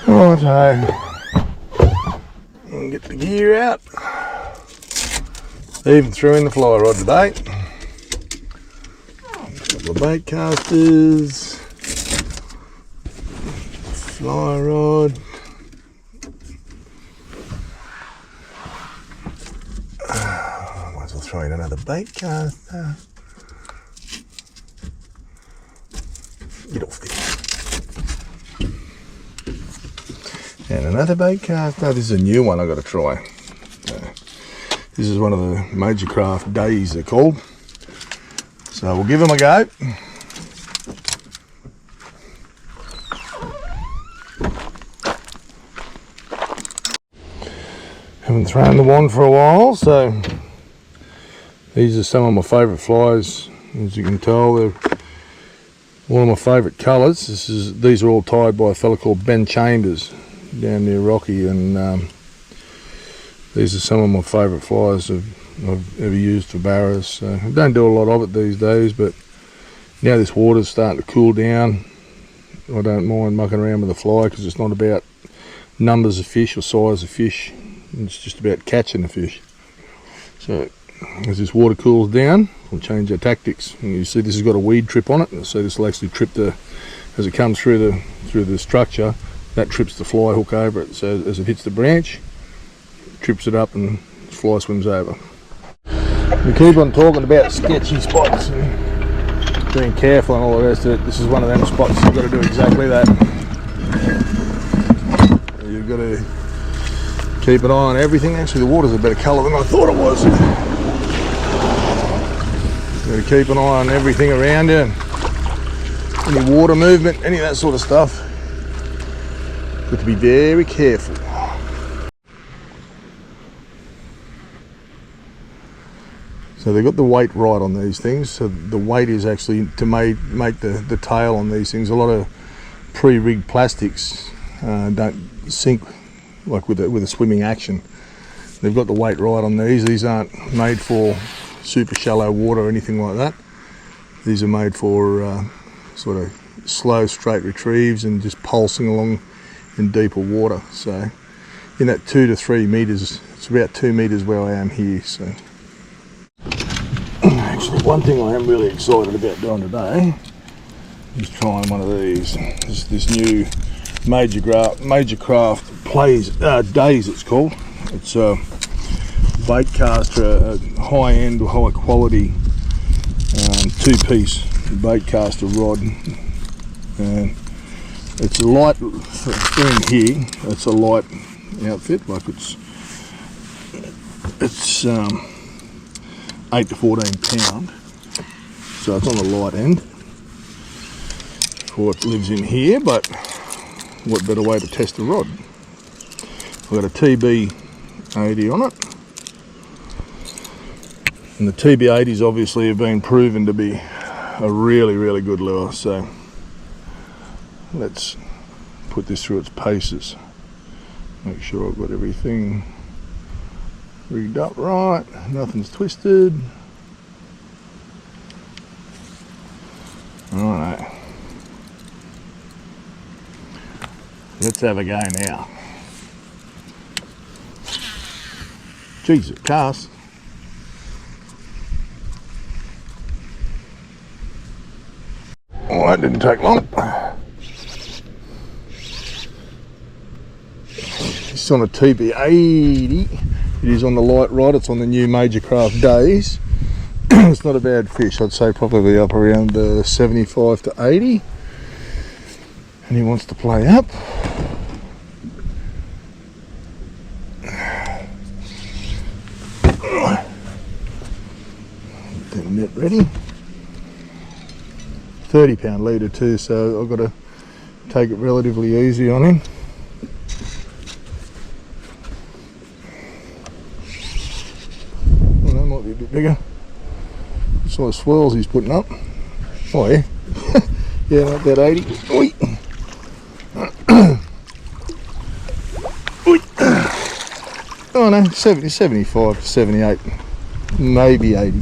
Righto, and get the gear out. Even threw in the fly rod today. A couple of bait casters, fly rod. Might as well throw in another bait caster. Get off there. And another bait caster. This is a new one I've got to try. This is one of the Major Craft Days they're called. So we'll give them a go. Haven't thrown the wand for a while, so these are some of my favourite flies. As you can tell, they're one of my favourite colours. These are all tied by a fella called Ben Chambers down near Rocky, and these are some of my favourite flies I've ever used for barras. So I don't do a lot of it these days, but now this water's starting to cool down, I don't mind mucking around with the fly, because it's not about numbers of fish or size of fish, it's just about catching the fish. So as this water cools down, we'll change our tactics. And you see this has got a weed trip on it, so this will actually trip as it comes through the structure, that trips the fly hook over it. So as it hits the branch, trips it up and the fly swims over. We keep on talking about sketchy spots and being careful and all the rest of it. This is one of them spots you've got to do exactly that. You've got to keep an eye on everything. Actually, the water's a better colour than I thought it was. You've got to keep an eye on everything around you. Any water movement, any of that sort of stuff. Got to be very careful. So they've got the weight right on these things. So the weight is actually to make the tail on these things. A lot of pre-rigged plastics don't sink like with a swimming action. They've got the weight right on these. These aren't made for super shallow water or anything like that. These are made for sort of slow, straight retrieves and just pulsing along in deeper water. So in that 2 to 3 meters, it's about 2 meters where I am here. So actually, one thing I am really excited about doing today is trying one of these. This new Major Craft Days, it's called. It's a baitcaster, a high-end, high-quality two-piece baitcaster rod, and it's a light. In here, it's a light outfit. Like it's 8 to 14 pound, so it's on the light end for what lives in here. But what better way to test a rod? I've got a TB80 on it, and the TB80s obviously have been proven to be a really good lure. So let's put this through its paces, make sure I've got everything rigged up right, nothing's twisted. Alright, let's have a go now. Jesus, cast. Oh, that didn't take long. It's on a TB80. It is on the light rod. It's on the new Major Craft Days. It's not a bad fish. I'd say probably up around 75 to 80. And he wants to play up. Get the net ready. 30 pound leader too, so I've got to take it relatively easy on him. Might be a bit bigger. What sort of swirls he's putting up? Oh yeah, yeah, not that 80. Oi. Oi. Oh no, 70, 75, 78, maybe 80.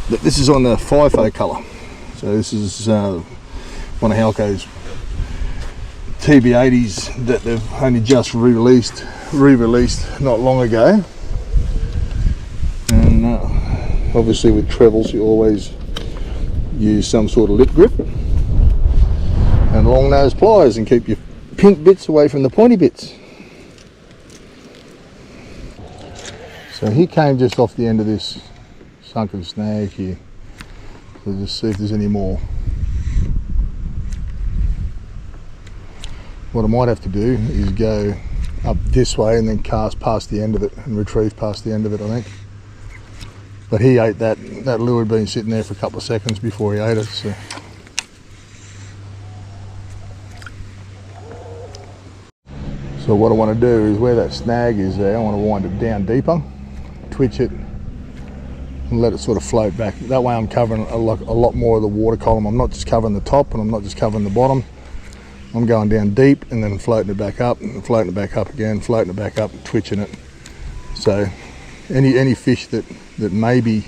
But this is on the FIFO colour. So this is one of Halco's TB80s that they've only just re-released not long ago. And obviously with trebles you always use some sort of lip grip and long nose pliers and keep your pink bits away from the pointy bits. So he came just off the end of this sunken snag here. So just see if there's any more. What I might have to do is go up this way and then cast past the end of it and retrieve past the end of it, I think. But he ate that. That lure had been sitting there for a couple of seconds before he ate it. So what I want to do is where that snag is there, I want to wind it down deeper, twitch it and let it sort of float back. That way I'm covering a lot more of the water column. I'm not just covering the top and I'm not just covering the bottom. I'm going down deep and then floating it back up and floating it back up again, floating it back up and twitching it. So any fish that may be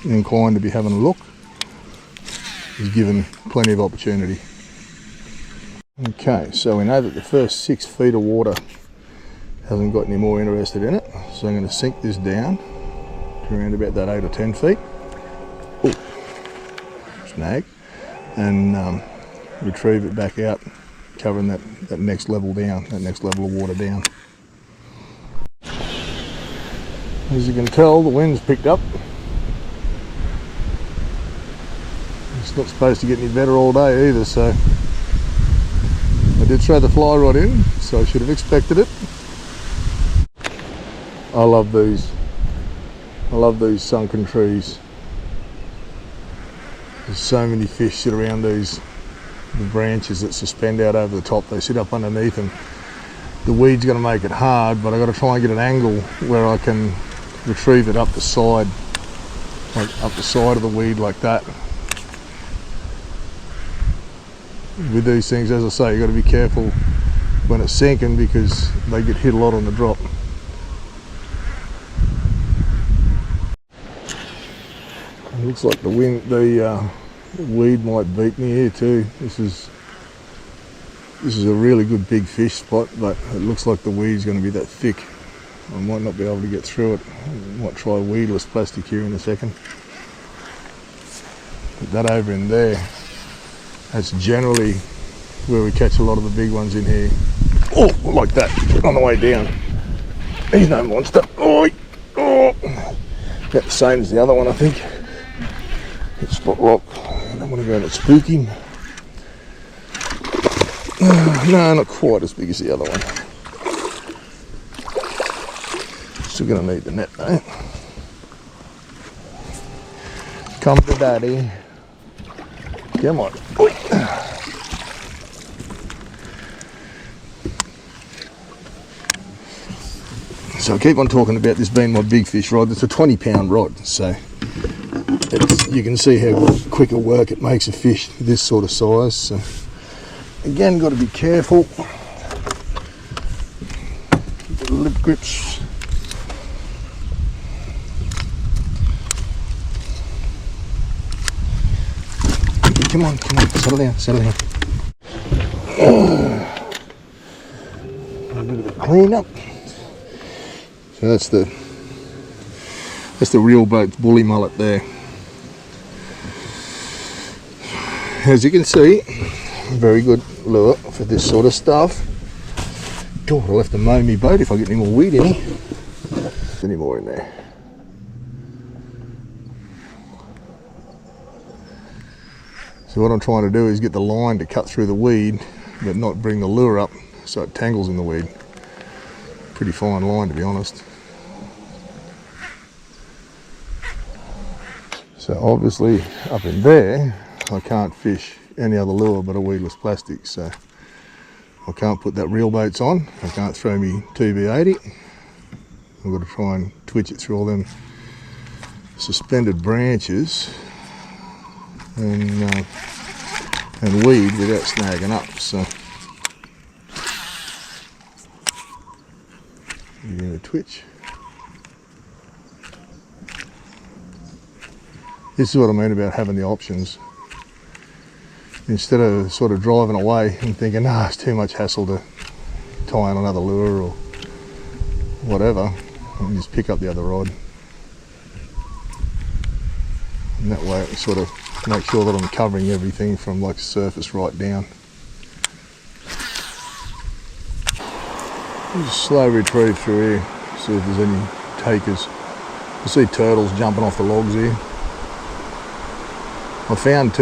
inclined to be having a look is given plenty of opportunity. Okay, so we know that the first 6 feet of water hasn't got any more interested in it, so I'm going to sink this down to around about that 8 or 10 feet. Ooh, snag, and retrieve it back out, covering that next level down, that next level of water down. As you can tell, the wind's picked up. It's not supposed to get any better all day either, so I did throw the fly rod in, so I should have expected it. I love these. I love these sunken trees. There's so many fish sit around these branches that suspend out over the top. They sit up underneath them. The weed's going to make it hard, but I've got to try and get an angle where I can retrieve it up the side, like up the side of the weed like that. With these things, as I say, you've got to be careful when it's sinking because they get hit a lot on the drop. It looks like the weed might beat me here too. This is a really good big fish spot, but it looks like the weed's going to be that thick. I might not be able to get through it. I might try weedless plastic here in a second. Put that over in there. That's generally where we catch a lot of the big ones in here. Oh, like that, on the way down. He's no monster. Oh, about the same as the other one, I think. Hit spot rock. I don't want to go and spook him. No, not quite as big as the other one. Still going to need the net though. Come to daddy. Come on. So I keep on talking about this being my big fish rod. It's a 20-pound rod, so you can see how quicker work it makes a fish this sort of size. So again, got to be careful. The lip grips. Come on, settle down. A bit of a clean up. So that's the real boat's bully mullet there. As you can see, very good lure for this sort of stuff. God, I'll have to mow me boat if I get any more weed in it. Any more in there? So what I'm trying to do is get the line to cut through the weed, but not bring the lure up so it tangles in the weed. Pretty fine line, to be honest. So obviously up in there, I can't fish any other lure but a weedless plastic, so I can't put that reel baits on. I can't throw me TB80. I've got to try and twitch it through all them suspended branches and weed without snagging up. So you're going to twitch. This is what I mean about having the options. instead of sort of driving away and thinking, nah, it's too much hassle to tie on another lure or whatever, and just pick up the other rod. And that way it sort of make sure that I'm covering everything from like surface right down. Just slow retrieve through here, see if there's any takers. I see turtles jumping off the logs here. I found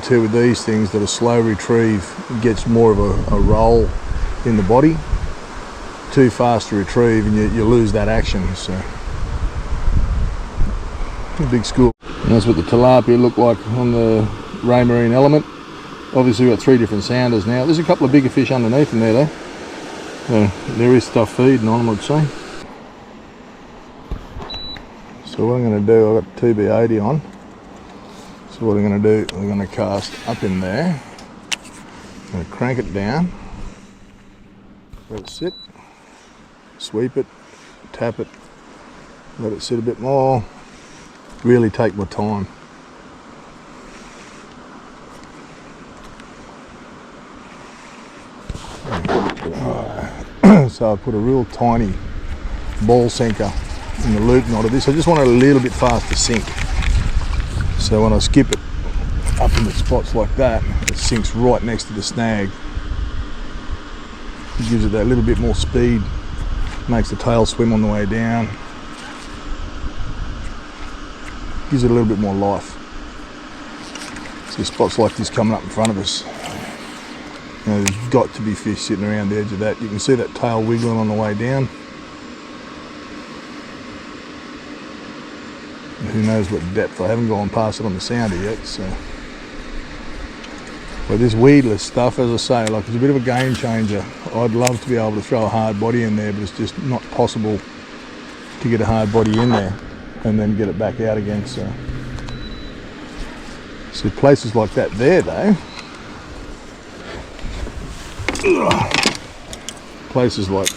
two with these things that a slow retrieve gets more of a roll in the body. Too fast to retrieve and you lose that action. So a big school. And that's what the tilapia look like on the Raymarine Element. Obviously we've got 3 different sounders now. There's a couple of bigger fish underneath them there though. So there is stuff feeding on them, I'd say. So what I'm going to do, I've got TB80 on. So what I'm going to do, I'm going to cast up in there. I'm going to crank it down. Let it sit. Sweep it. Tap it. Let it sit a bit more. Really take my time. So I put a real tiny ball sinker in the loop knot of this. I just want it a little bit fast to sink. So when I skip it up in the spots like that, it sinks right next to the snag. It gives it that little bit more speed, makes the tail swim on the way down. Gives it a little bit more life. See spots like this coming up in front of us. You know, there's got to be fish sitting around the edge of that. You can see that tail wiggling on the way down. And who knows what depth. I haven't gone past it on the sounder yet. So, but this weedless stuff, as I say, like it's a bit of a game changer. I'd love to be able to throw a hard body in there, but it's just not possible to get a hard body in there and then get it back out again. So places like that there though, places like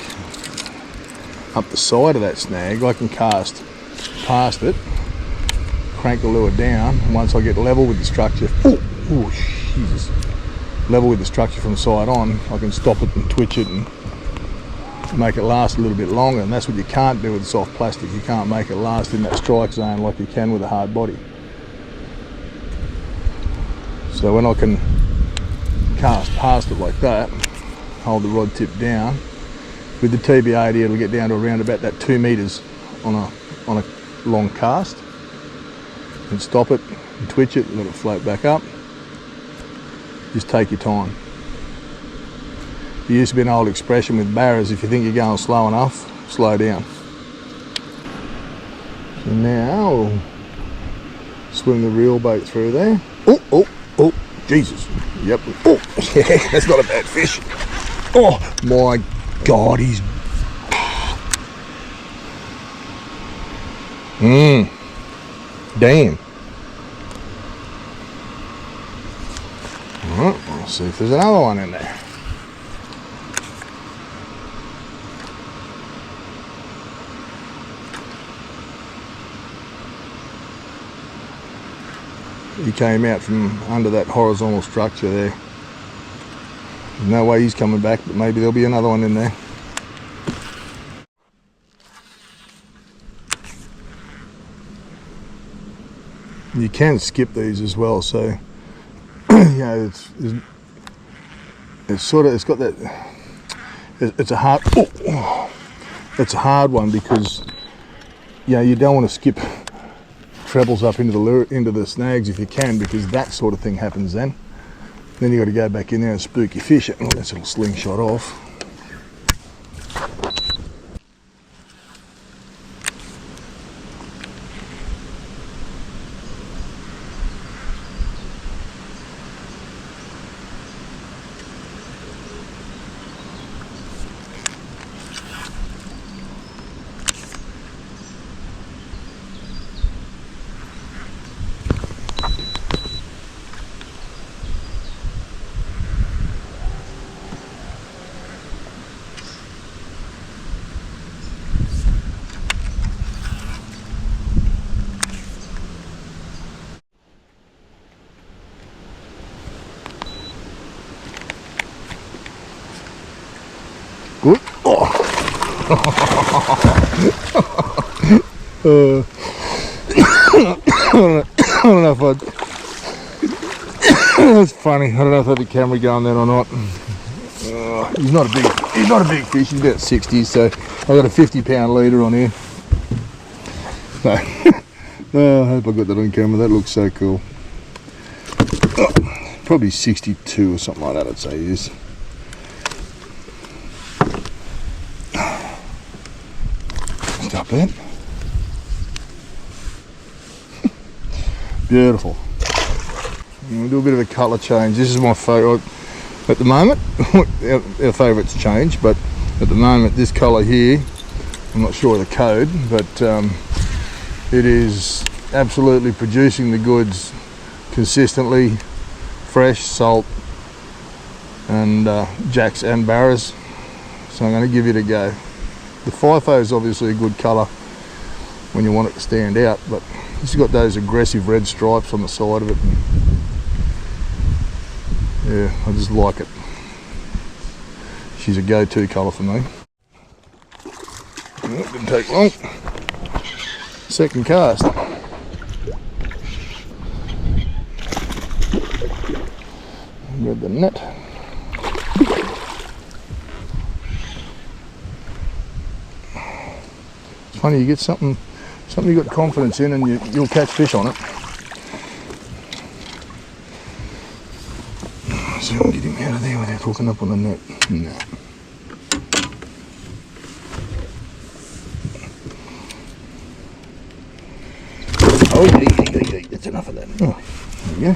up the side of that snag, I can cast past it, crank the lure down, and once I get level with the structure, Jesus, level with the structure from side on, I can stop it and twitch it and make it last a little bit longer. And that's what you can't do with soft plastic. You can't make it last in that strike zone like you can with a hard body. So when I can cast past it like that, hold the rod tip down, with the TB80 it'll get down to around about that 2 meters on a long cast, and stop it and twitch it and let it float back up. Just take your time. There used to be an old expression with barras, if you think you're going slow enough, slow down. So now we'll swing the reel bait through there. Oh, Jesus. Yep. Oh, yeah, that's not a bad fish. Oh my God, he's... Damn. Alright, let's see if there's another one in there. He came out from under that horizontal structure there. There's no way he's coming back, but maybe there'll be another one in there. You can skip these as well, so you know, it's sort of, it's got that, it's a hard, it's a hard one because, you know, you don't want to skip trebles up into the lure, into the snags if you can, because that sort of thing happens then. Then you got to go back in there and spook your fish. Oh, that's a little slingshot off. I don't know if I'd... That's funny. I don't know if I had the camera going then or not. He's not a big fish. He's about 60, so I've got a 50-pound leader on here. No. Oh, I hope I got that on camera. That looks so cool. Probably 62 or something like that, I'd say he is. Stop that. Beautiful. We'll do a bit of a colour change. This is my favourite at the moment. Our favourites change, but at the moment this colour here, I'm not sure of the code, but it is absolutely producing the goods consistently. Fresh, salt, and jacks and barras. So I'm going to give it a go. The FIFO is obviously a good colour when you want it to stand out, but it's got those aggressive red stripes on the side of it. And yeah, I just like it. She's a go-to colour for me. It didn't take long. Second cast. Grab the net. It's funny, you get something you got confidence in, and you'll catch fish on it. See if I can get him out of there without hooking up on the net. No. Oh, yeah, that's enough of that. Oh, there we go.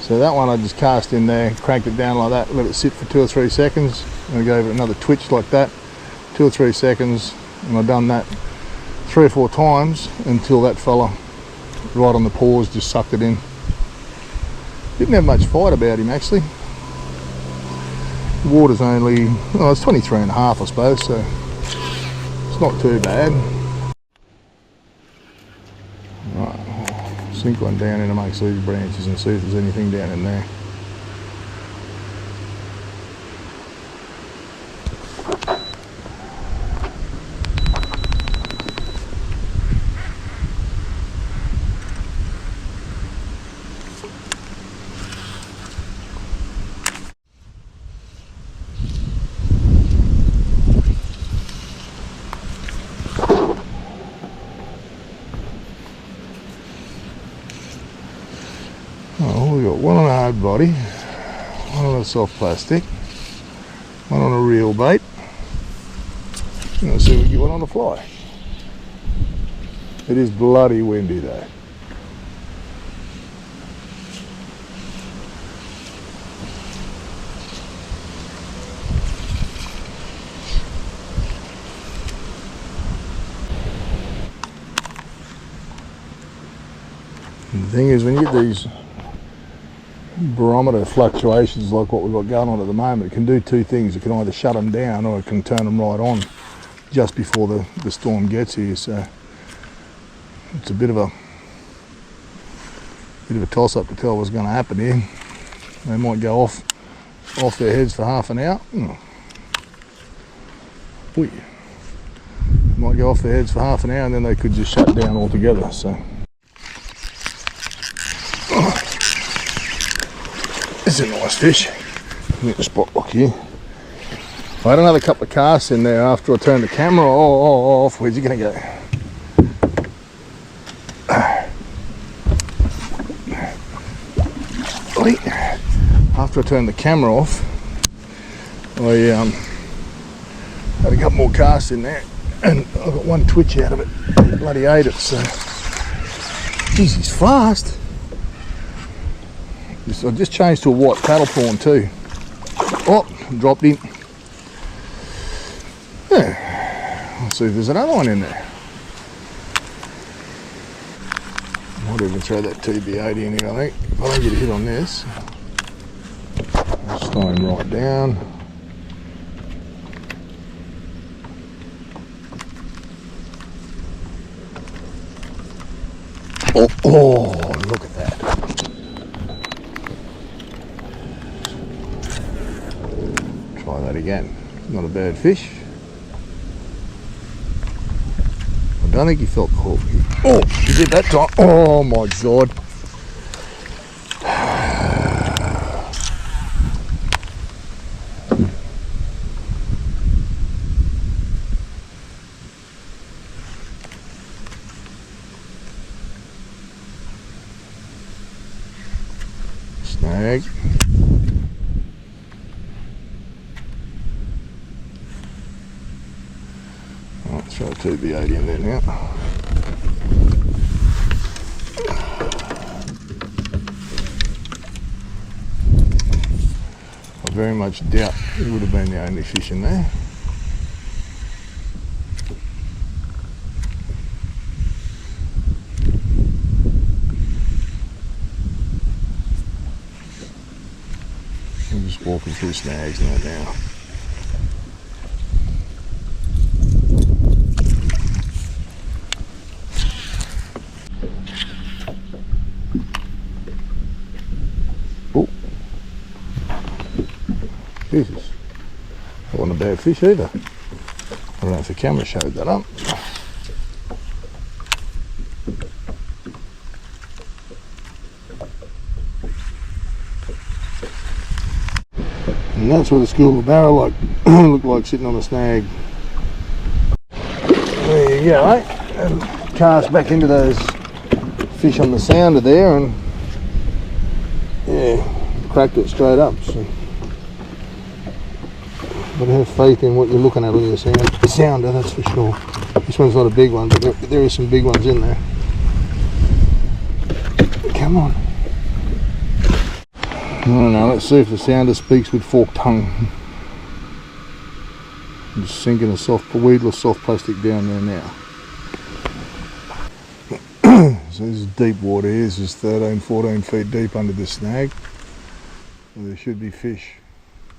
So that one I just cast in there, cranked it down like that, let it sit for 2 or 3 seconds, and I gave it another twitch like that, 2 or 3 seconds, and I've done that 3 or 4 times until that fella right on the paws just sucked it in. Didn't have much fight about him actually. The water's only, oh, it's 23.5 I suppose, so it's not too bad. Right. Sink one down in amongst these branches and see if there's anything down in there. Oh, we got one on a hard body, one on a soft plastic, one on a reel bait. Let's see if we can get one on the fly. It is bloody windy though. And the thing is, when you get these barometer fluctuations like what we've got going on at the moment, it can do two things. It can either shut them down or it can turn them right on just before the storm gets here. So it's a bit of a toss-up to tell what's going to happen here. They might go off their heads for half an hour. They might go off their heads for half an hour and then they could just shut down altogether. So this is a nice fish. Get the spot lock here. I had another couple of casts in there after I turned the camera off. Where's he going to go? After I turned the camera off, I had a couple more casts in there, and I got one twitch out of it. He bloody ate it. So, geez, he's fast. I just changed to a white paddle prawn too. Oh, dropped him. Yeah. Let's see if there's another one in there. Might even throw that TB80 in here, I think. If I don't get a hit on this, I'll slow him right down. Oh, look at that. Try that again. Not a bad fish. I don't think he felt the hook. Oh, he did that time. Oh my God. Snag. Let's throw a 2B80 in there now. I very much doubt it would have been the only fish in there. I'm just walking through snags in that now. Oh, Jesus, that wasn't a bad fish either. I don't know if the camera showed that up. And that's what a school of Barra looked like sitting on a snag. There you go, eh? And cast back into those fish on the sounder there, and yeah, cracked it straight up. So, but have faith in what you're looking at on your sounder, that's for sure. This one's not a big one, but there is some big ones in there. Come on. I don't know, let's see if the sounder speaks with forked tongue. I'm just sinking a weedless soft plastic down there now. So this is deep water here. This is 13, 14 feet deep under the snag. So there should be fish.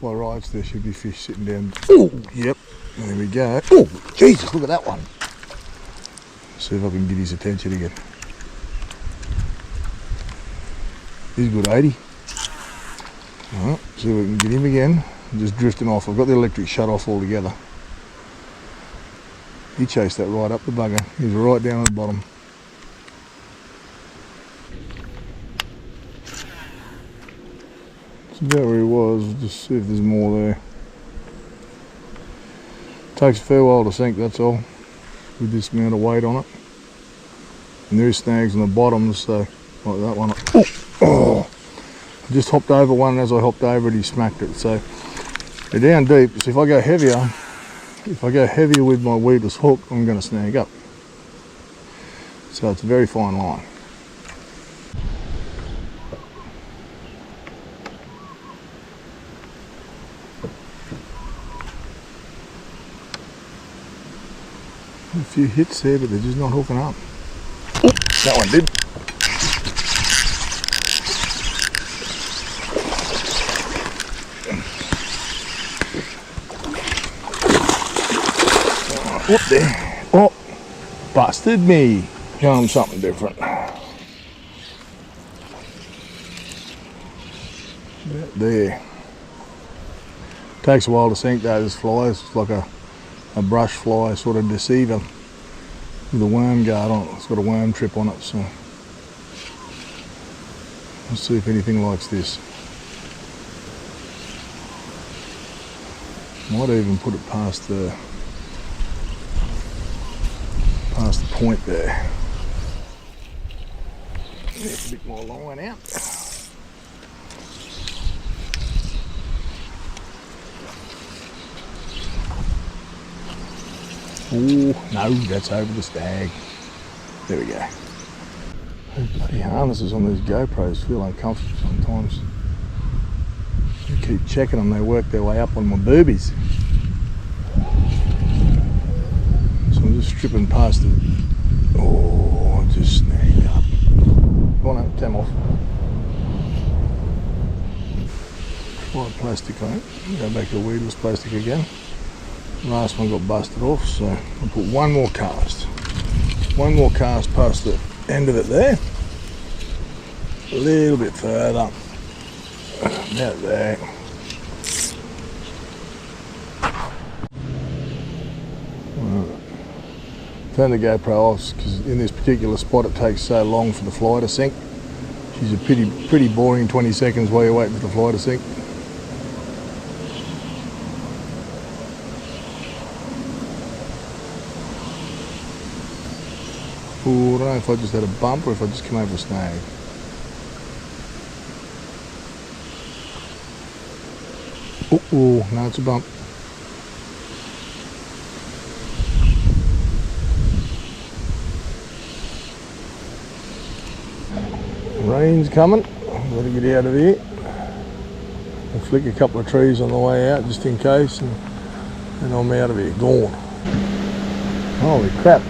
By rights, there should be fish sitting down. Oh, yep, there we go. Oh, Jesus, look at that one. See if I can get his attention again. He's a good 80. Alright, see if we can get him again. I'm just drifting off. I've got the electric shut off altogether. He chased that right up the bugger. He's right down at the bottom. That's about where he was. Just see if there's more there. Takes a fair while to sink, that's all, with this amount of weight on it. And there is snags on the bottom, so like that one. Oh. I just hopped over one, and as I hopped over it, he smacked it. So they're down deep. So if I go heavier with my weedless hook, I'm going to snag up. So it's a very fine line. A few hits there, but they're just not hooking up. Oh, that one did. Whoop there. Oh, busted me. Show them something different. There. Takes a while to sink those flies. It's like a brush fly sort of deceiver with a worm guard on it. It's got a worm trip on it, so let's see if anything likes this. Might even put it past the point there. There's a bit more line out. Oh no, that's over the stag. There we go. Those bloody harnesses on these GoPros feel uncomfortable sometimes. You keep checking them, they work their way up on my boobies. So I'm just stripping past it. Oh, I just snagged up. Come on, come off. Try plastic on it. Go back to weedless plastic again. Last one got busted off, so I'll put one more cast. One more cast past the end of it there. A little bit further. About there. Turn the GoPro off because in this particular spot it takes so long for the fly to sink. She's a pretty boring 20 seconds while you're waiting for the fly to sink. Ooh, I don't know if I just had a bump or if I just came over a snag. Oh, no, it's a bump. Rain's coming, gotta get out of here. I'll flick a couple of trees on the way out just in case, and then I'm out of here, gone. Holy crap,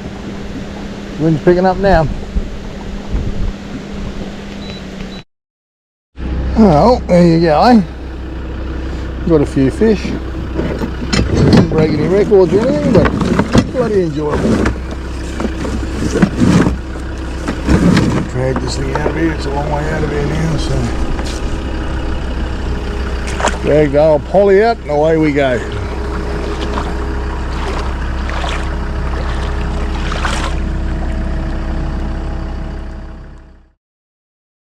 wind's picking up now. Oh, there you go, eh? Got a few fish. Didn't break any records or anything, but bloody enjoyable. Drag this thing out of here, it's a long way out of here now, so drag the old poly out and away we go.